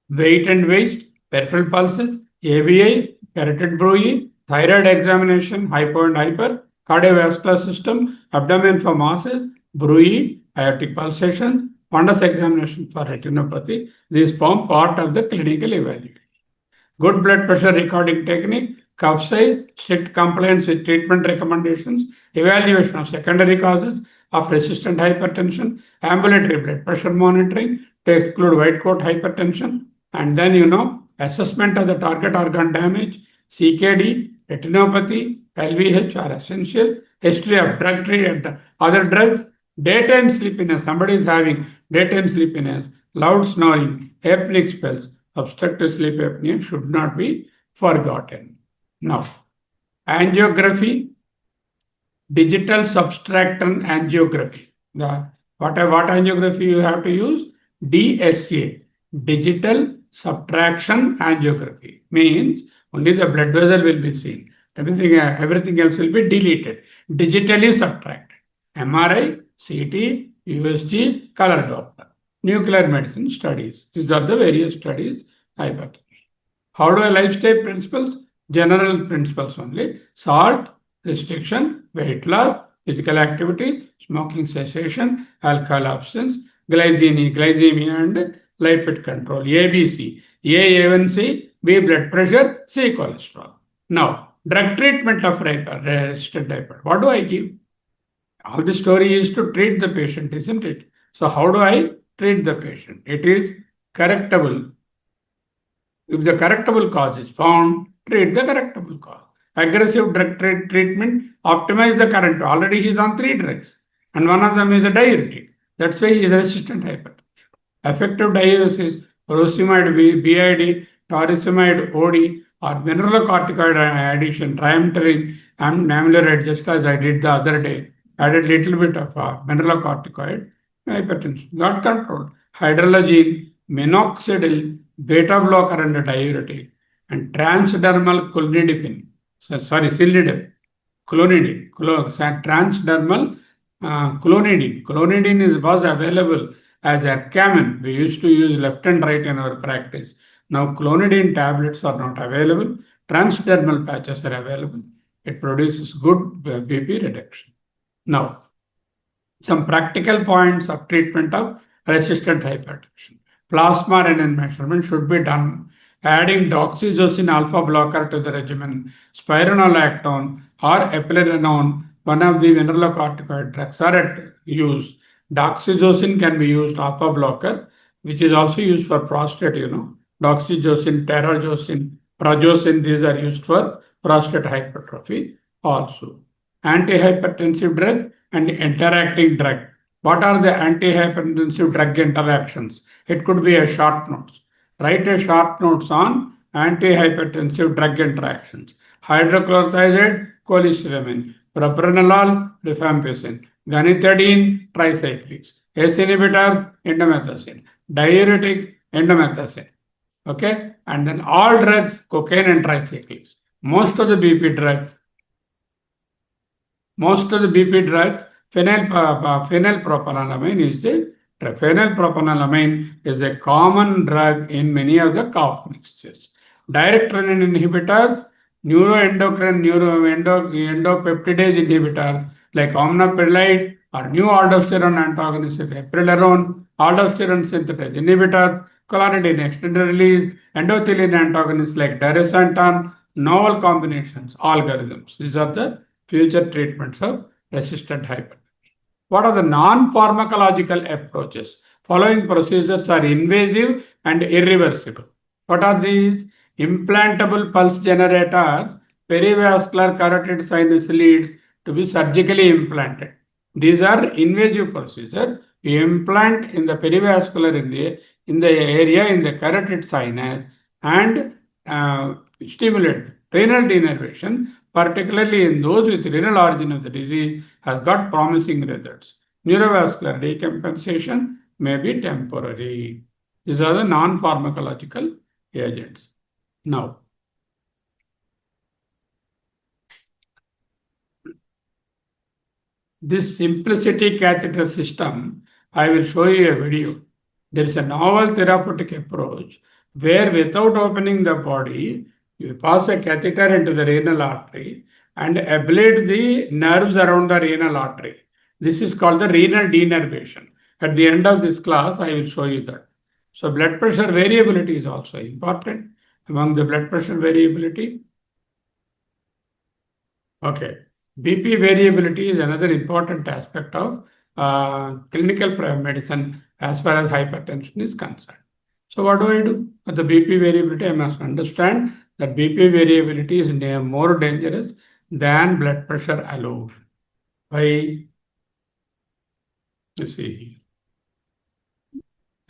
weight and waist, peripheral pulses, ABI, carotid bruit, thyroid examination, hypo and hyper, cardiovascular system, abdomen for masses, bruit, aortic pulsation, fundus examination for retinopathy. These form part of the clinical evaluation. Good blood pressure recording technique, cuff size, strict compliance with treatment recommendations, evaluation of secondary causes of resistant hypertension, ambulatory blood pressure monitoring to exclude white coat hypertension, and then assessment of the target organ damage, CKD, retinopathy, LVH are essential. History of drug treat and other drugs, daytime sleepiness. Somebody is having daytime sleepiness, loud snoring, apneic spells, obstructive sleep apnea should not be forgotten. Now, angiography, digital subtractron angiography. What angiography you have to use? DSA, digital subtraction angiography. Means only the blood vessel will be seen. Everything else will be deleted, digitally subtracted. MRI, CT, USG, color Doppler, nuclear medicine studies. These are the various studies. Hypertension. How do I lifestyle principles? General principles only. Salt, restriction, weight loss, physical activity, smoking cessation, alcohol abstinence, glycemia and lipid control. ABC. A1C, B blood pressure, C cholesterol. Now, drug treatment of resistant hypertension. What do I give? All the story is to treat the patient, isn't it? So, how do I treat the patient? It is correctable. If the correctable cause is found, treat the correctable cause. Aggressive drug treatment, optimize the current. Already he is on 3 drugs, and one of them is a diuretic. That's why he is resistant hypertension. Effective diuresis, furosemide BID, torsemide OD, or mineralocorticoid addition, triamterene, and amiloride, just as I did the other day. Added little bit of mineralocorticoid, hypertension. Got controlled. Hydrologene, minoxidil, beta blocker and a diuretic, and transdermal clonidipine. Cilnidip, clonidine, transdermal clonidine. Clonidine was available as Ercamin. We used to use left and right in our practice. Now clonidine tablets are not available. Transdermal patches are available. It produces good BP reduction. Now, some practical points of treatment of resistant hypertension. Plasma renin measurement should be done. Adding doxycycline alpha blocker to the regimen, spironolactone or eplerenone, one of the mineralocorticoid drugs are at use. Doxycycline can be used alpha blocker, which is also used for prostate, Doxycycline, terazosin, prazosin, these are used for prostate hypertrophy also. Antihypertensive drug and interacting drug. What are the antihypertensive drug interactions? It could be a short notes. Write a short notes on antihypertensive drug interactions. Hydrochlorothiazide, cholestyramine. Propranolol, rifampicin. Ganithidine, tricyclics. ACE inhibitors, indomethacin. Diuretics, indomethacin. Okay? And then all drugs, cocaine and tricyclics. Most of the BP drugs, phenylpropanolamine is a common drug in many of the cough mixtures. Direct renin inhibitors, endopeptidase inhibitors like omnaprilide or new aldosterone antagonists like eplerenone, aldosterone synthetase inhibitors, clonidine extended release, endothelin antagonists like dirasantan, novel combinations, algorithms. These are the future treatments of resistant hypertension. What are the non-pharmacological approaches? Following procedures are invasive and irreversible. What are these? Implantable pulse generators, perivascular carotid sinus leads to be surgically implanted. These are invasive procedures. You implant in the perivascular in the area in the carotid sinus and stimulate renal denervation, particularly in those with renal origin of the disease, has got promising results. Neurovascular decompensation may be temporary. These are the non-pharmacological agents. Now, this simplicity catheter system, I will show you a video. There is a novel therapeutic approach where without opening the body, you pass a catheter into the renal artery and ablate the nerves around the renal artery. This is called the renal denervation. At the end of this class, I will show you that. So blood pressure variability is also important. Among the blood pressure variability, okay, BP variability is another important aspect of clinical medicine as far as hypertension is concerned. So what do I do? For the BP variability, I must understand that BP variability is more dangerous than blood pressure alone. Why? You see,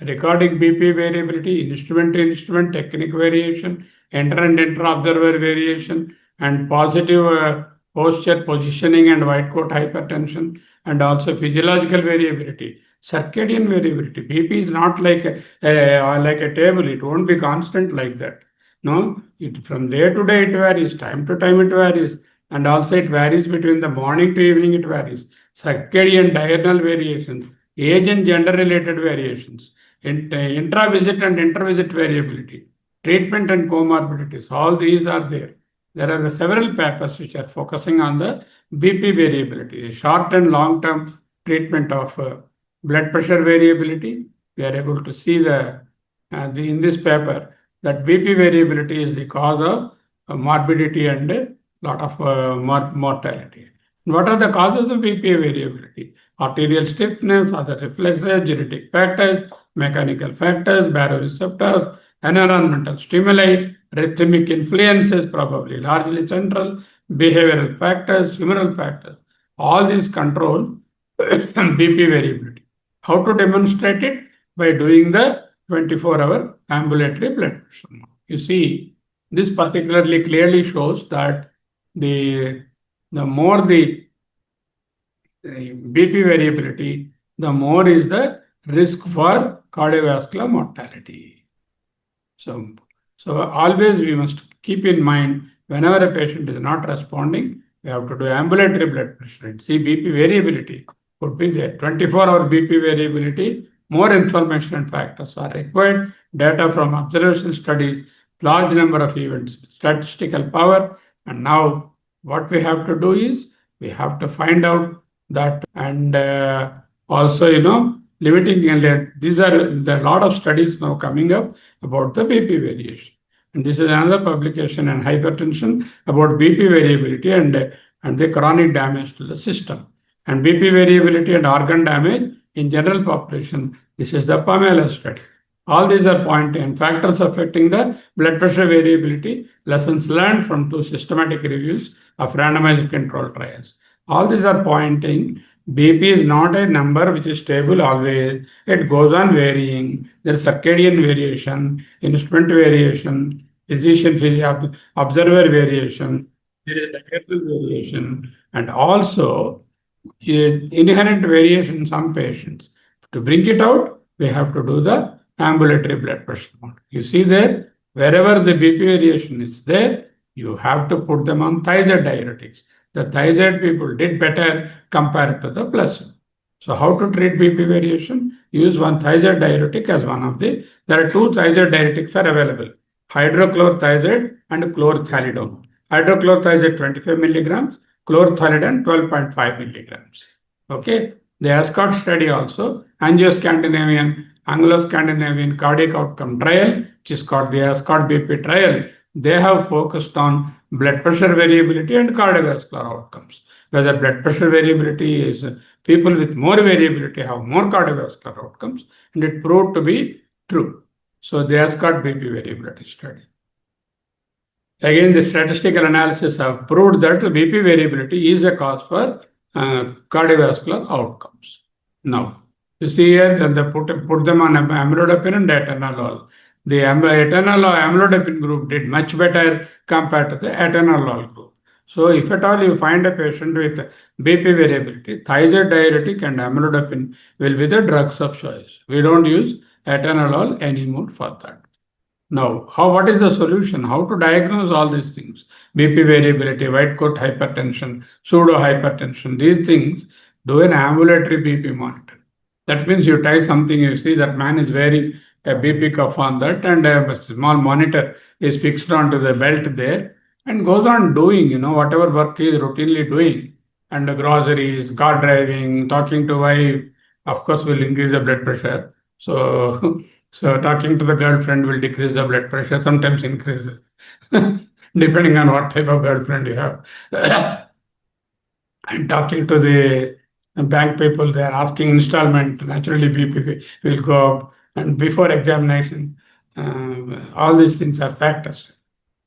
recording BP variability, instrument to instrument, technique variation, enter and intra-observer variation, and positive posture, positioning, and white coat hypertension, and also physiological variability, circadian variability. BP is not like a table. It won't be constant like that. No, it from day to day it varies, time to time it varies, and also it varies between the morning to evening. It varies. Circadian diurnal variations, age and gender related variations, intra-visit and inter-visit variability, treatment and comorbidities. All these are there. There are several papers which are focusing on the BP variability, short and long term treatment of blood pressure variability. We are able to see in this paper that BP variability is the cause of morbidity and a lot of mortality. What are the causes of BP variability? Arterial stiffness, other reflexes, genetic factors, mechanical factors, baroreceptors, environmental stimuli, rhythmic influences, probably largely central, behavioral factors, humoral factors. All these control BP variability. How to demonstrate it? By doing the 24-hour ambulatory blood pressure. You see, this particularly clearly shows that the more the BP variability, the more is the risk for cardiovascular mortality. So always we must keep in mind whenever a patient is not responding, we have to do ambulatory blood pressure and see BP variability could be there. 24-hour BP variability, more information and factors are required. Data from observational studies, large number of events, statistical power, and now what we have to do is we have to find out that and also limiting and these are there are a lot of studies now coming up about the BP variation. And this is another publication on hypertension about BP variability and the chronic damage to the system. And BP variability and organ damage in general population. This is the Pamela study. All these are pointing factors affecting the blood pressure variability, lessons learned from 2 systematic reviews of randomized control trials. All these are pointing BP is not a number which is stable always. It goes on varying. There is circadian variation, instrument variation, observer variation, there is diurnal variation, and also inherent variation in some patients. To bring it out, we have to do the ambulatory blood pressure monitor. You see there, wherever the BP variation is there, you have to put them on thiazide diuretics. The thiazide people did better compared to the placebo. So how to treat BP variation? Use one thiazide diuretic as one of the. There are 2 thiazide diuretics are available: hydrochlorothiazide and chlorthalidone. Hydrochlorothiazide 25 milligrams, chlorthalidone 12.5 milligrams. Okay. The ASCOT study also, Anglo-Scandinavian cardiac outcome trial, which is called the ASCOT BP trial, they have focused on blood pressure variability and cardiovascular outcomes. Whether blood pressure variability is people with more variability have more cardiovascular outcomes, and it proved to be true. So the ASCOT BP variability study. Again, the statistical analysis have proved that BP variability is a cause for cardiovascular outcomes. Now, you see here that they put them on amlodipine and atenolol. The amlodipine group did much better compared to the atenolol group. So, if at all you find a patient with BP variability, thiazide diuretic and amlodipine will be the drugs of choice. We don't use atenolol anymore for that. Now, what is the solution? How to diagnose all these things? BP variability, white coat hypertension, pseudo hypertension, these things, do an ambulatory BP monitor. That means you tie something, you see that man is wearing a BP cuff on that, and a small monitor is fixed onto the belt there, and goes on doing, whatever work he is routinely doing. And the groceries, car driving, talking to wife, of course, will increase the blood pressure. So, so talking to the girlfriend will decrease the blood pressure, sometimes increase it, depending on what type of girlfriend you have. And talking to the bank people, they are asking installment, naturally BP will go up. And before examination, all these things are factors.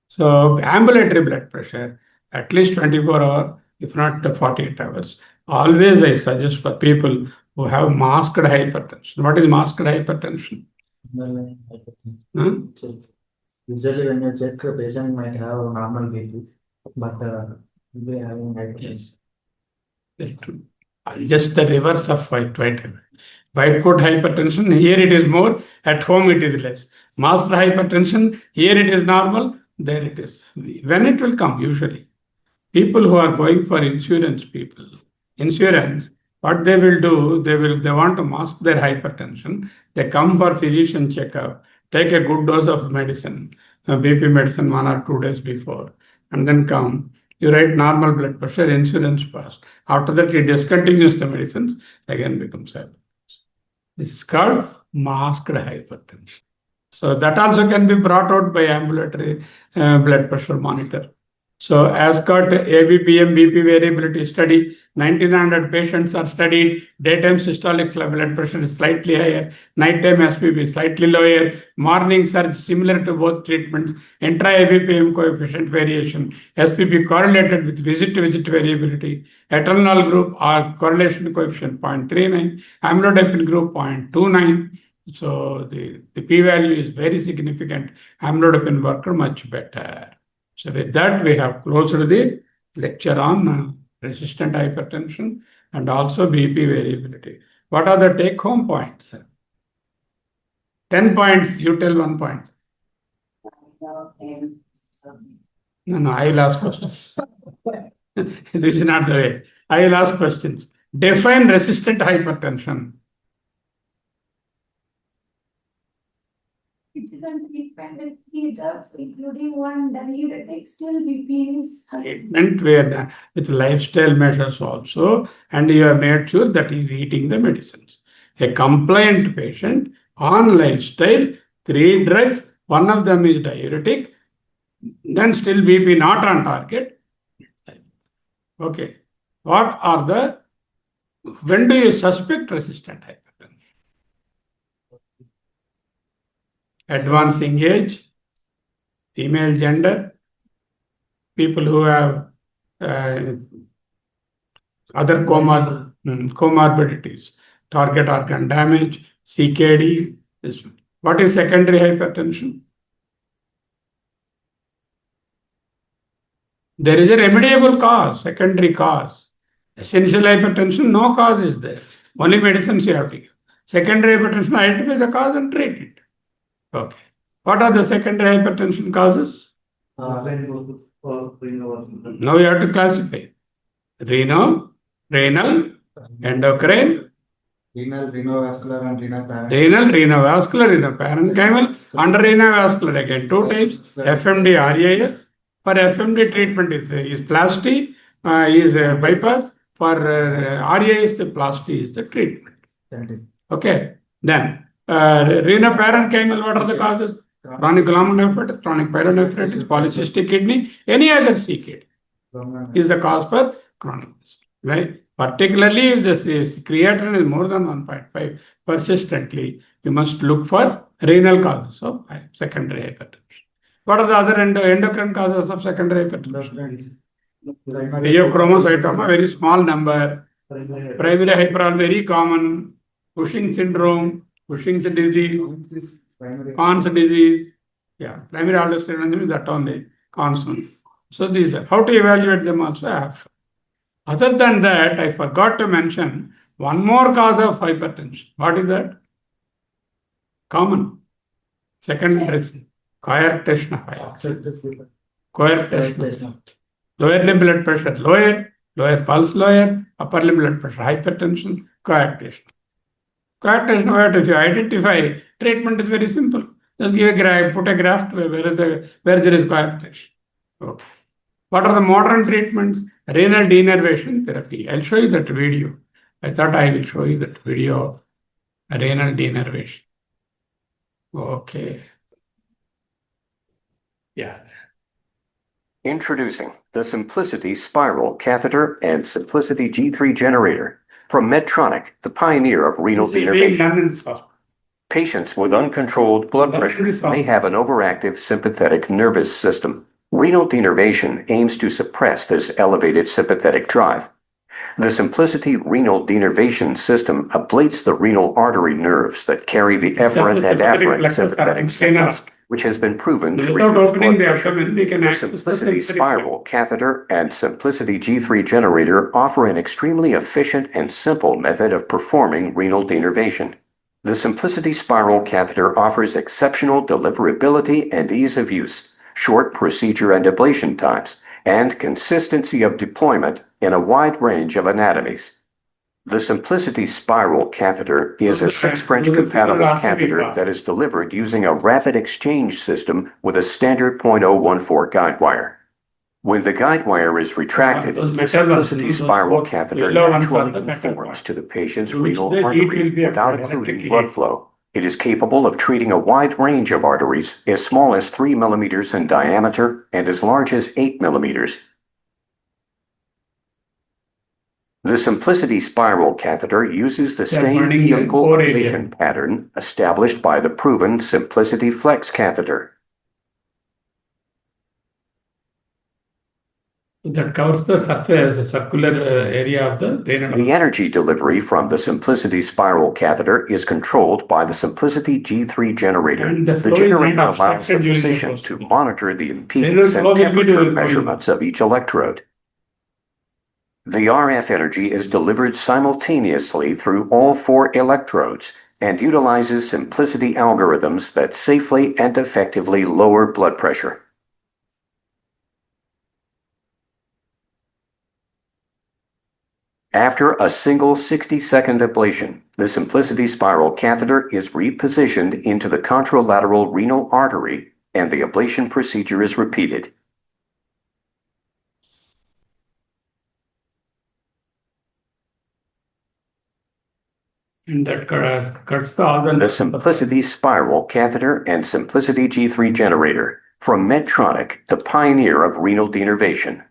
So ambulatory blood pressure, at least 24 hours, if not 48 hours. Always I suggest for people who have masked hypertension. What is masked hypertension? Usually when you check, a patient might have normal BP, but they having hypertension. Yes, very true. Just the reverse of white coat hypertension, here it is more, at home it is less. Masked hypertension, here it is normal, there it is. When it will come, usually. People who are going for insurance, what they will do, they want to mask their hypertension. They come for physician checkup, take a good dose of medicine, BP medicine 1 or 2 days before, and then come. You write normal blood pressure, insurance pass. After that, he discontinues the medicines, again becomes hypertension. This is called masked hypertension. So that also can be brought out by ambulatory blood pressure monitor. So as got ABPM BP variability study, 1900 patients are studied. Daytime systolic blood pressure is slightly higher. Nighttime SPP slightly lower. Morning surge similar to both treatments. Intra-ABPM coefficient variation. SPP correlated with visit-to-visit variability. Atenolol group or correlation coefficient 0.39. Amlodipine group 0.29. So the p-value is very significant. Amlodipine worker much better. So with that, we have closed the lecture on resistant hypertension and also BP variability. What are the take-home points? 10 points, you tell 1 point. No, I will ask questions. This is not the way. I will ask questions. Define resistant hypertension. It isn't treatment with drugs, including one diuretic, still BP is high. Treatment where with lifestyle measures also, and you have made sure that he is eating the medicines. A compliant patient on lifestyle, 3 drugs, one of them is diuretic, then still BP not on target. Okay. When do you suspect resistant hypertension? Advancing age, female gender, people who have other comorbidities, target organ damage, CKD. What is secondary hypertension? There is a remediable cause, secondary cause. Essential hypertension, no cause is there. Only medicines you have to give. Secondary hypertension, identify the cause and treat it. Okay. What are the secondary hypertension causes? Now you have to classify. Renal, endocrine, renovascular and renovascular, renoparenchymal, under renovascular again 2 types, FMD, RAS. For FMD treatment is plasty, is bypass. For RAS, the plasty is the treatment. Okay. Then renoparenchymal, what are the causes? Chronic glomerulonephritis, chronic pyelonephritis, polycystic kidney, any other CKD is the cause for chronic. Right? Particularly if the creatinine is more than 1.5 persistently, you must look for renal causes of secondary hypertension. What are the other endocrine causes of secondary hypertension? Pheochromocytoma, very small number. Primary hypertension, very common. Cushing syndrome, Cushing's disease, Conn's disease. Yeah, primary aldosteronism is that only, Conn's one. So these are, how to evaluate them also I have. Other than that, I forgot to mention one more cause of hypertension. What is that? Common. Second reason. Coarctation. Lower limb blood pressure lower pulse lower, upper limb blood pressure hypertension, coarctation. Coarctation, if you identify, treatment is very simple. Just give a graft, put a graft where there is coarctation. Okay. What are the modern treatments? Renal denervation therapy. I'll show you that video. I thought I will show you that video of renal denervation. Okay. Yeah. Introducing the Simplicity Spiral Catheter and Simplicity G3 Generator from Medtronic, the pioneer of renal denervation. Patients with uncontrolled blood pressure may have an overactive sympathetic nervous system. Renal denervation aims to suppress this elevated sympathetic drive. The Simplicity Renal Denervation System ablates the renal artery nerves that carry the efferent and afferent sympathetic signals which has been proven to Without reduce opening blood the pressure. abdomen, we can The access the Simplicity sensory Spiral Catheter and Simplicity G3 Generator offer an extremely efficient and simple method of performing renal denervation. The Simplicity Spiral Catheter offers exceptional deliverability and ease of use, short procedure and ablation times, and consistency of deployment in a wide range of anatomies. The Simplicity Spiral Catheter is a 6 French compatible catheter that is delivered using a rapid exchange system with a standard .014 guide wire. When the guide wire is retracted, those the metal ones, Simplicity those Spiral four Catheter yellow ones are naturally the metal conforms ones. to the patient's To which renal the heat artery will be without applied, occluding electric blood heat. flow. It is capable of treating a wide range of arteries as small as 3 millimeters in diameter and as large as 8 millimeters. The Simplicity Spiral Catheter uses the same burning the helical core area. ablation pattern established by the proven Simplicity Flex Catheter. That covers the surface, the circular area of the renal. The energy delivery from the Simplicity Spiral Catheter is controlled by the Simplicity G3 generator. And the The flow is generator not allows the obstructed during the physician to procedure. monitor the Renal impedance flow will and be temperature going. measurements of each electrode. The RF energy is delivered simultaneously through all 4 electrodes and utilizes Simplicity algorithms that safely and effectively lower blood pressure. After a single 60-second ablation, the Simplicity Spiral Catheter is repositioned into the contralateral renal artery and the ablation procedure is repeated. And that cuts the organ. The Simplicity Spiral Catheter and Simplicity G3 Generator from Medtronic, the pioneer of renal denervation.